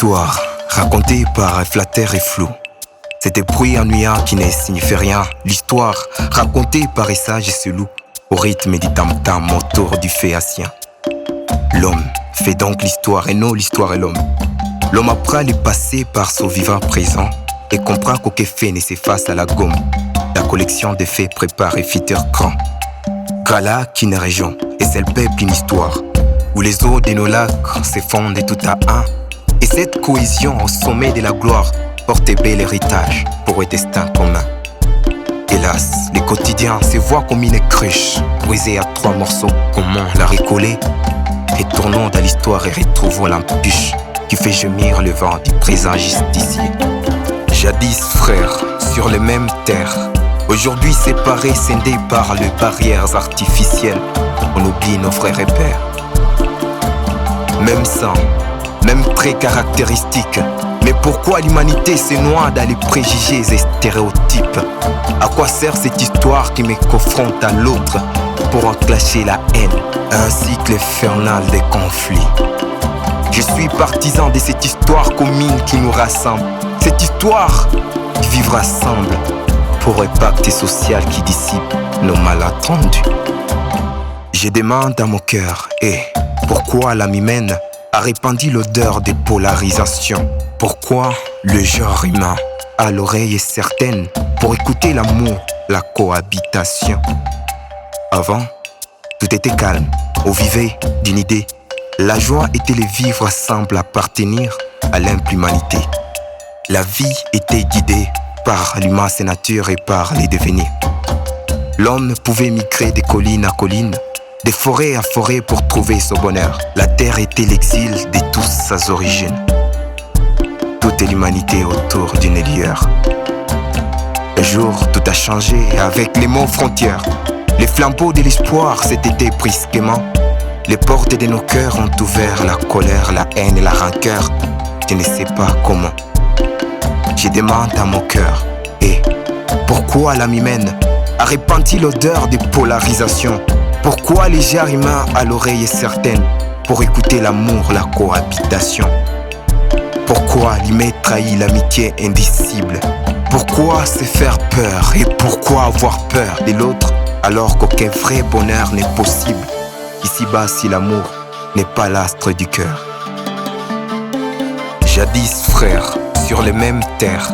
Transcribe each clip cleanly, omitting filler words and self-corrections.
histoire racontée par un flatteur et flou. C'est des bruits ennuyants qui ne signifient rien. L'histoire racontée par les sages et ce loup au rythme du tam-tam autour du phéacien. L'homme fait donc l'histoire et non l'histoire est l'homme. L'homme apprend le passé par son vivant présent et comprend qu'aucun fait ne s'efface à la gomme. La collection des faits prépare un futur grand. Grala qui une région et c'est le peuple une histoire où les eaux de nos lacs se fondent tout à un. Et cette cohésion au sommet de la gloire porte bel héritage pour un destin commun. Hélas, les quotidiens se voient comme une cruche brisée à 3 morceaux. Comment la recoller? Retournons dans l'histoire et retrouvons l'empuche qui fait gémir le vent du présent justicier. Jadis frères, sur les mêmes terres, aujourd'hui séparés, scindés par les barrières artificielles, on oublie nos frères et pères. Même sang, même traits caractéristiques. Mais pourquoi l'humanité se noie dans les préjugés et stéréotypes? À quoi sert cette histoire qui me confronte à l'autre pour enclencher la haine? Un cycle infernal de conflits. Je suis partisan de cette histoire commune qui nous rassemble. Cette histoire qui vivra ensemble pour un pacte social qui dissipe nos malentendus. Je demande à mon cœur, pourquoi l'âme humaine a répandu l'odeur des polarisations? Pourquoi le genre humain a l'oreille certaine pour écouter l'amour, la cohabitation? Avant, tout était calme, on vivait d'une idée. La joie était de vivre ensemble, appartenir à l'humanité. La vie était guidée par l'immense nature et par les devenirs. L'homme pouvait migrer de colline à colline, de forêt à forêt pour trouver son bonheur. La terre était l'exil de toutes ses origines. Toute l'humanité autour d'une lueur. Un jour, tout a changé avec les mots frontières. Les flambeaux de l'espoir s'étaient brusquement. Les portes de nos cœurs ont ouvert la colère, la haine et la rancœur. Je ne sais pas comment. Je demande à mon cœur, pourquoi l'âme humaine a répandu l'odeur de polarisation? Pourquoi les genres humains à l'oreille certaine pour écouter l'amour, la cohabitation? Pourquoi l'humain trahit l'amitié indicible? Pourquoi se faire peur et pourquoi avoir peur de l'autre alors qu'aucun vrai bonheur n'est possible ici-bas si l'amour n'est pas l'astre du cœur? Jadis frères, sur les mêmes terres,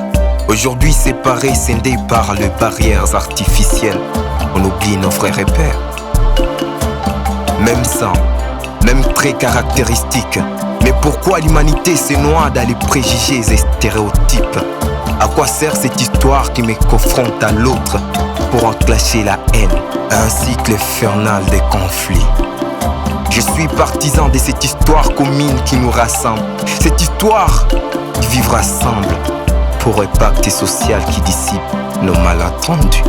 aujourd'hui séparés, scindés par les barrières artificielles, on oublie nos frères et pères. Même sang, même traits caractéristiques. Mais pourquoi l'humanité se noie dans les préjugés et stéréotypes? À quoi sert cette histoire qui me confronte à l'autre pour enclencher la haine? Un cycle infernal de conflits. Je suis partisan de cette histoire commune qui nous rassemble. Cette histoire qui vivra ensemble pour un pacte social qui dissipe nos malentendus.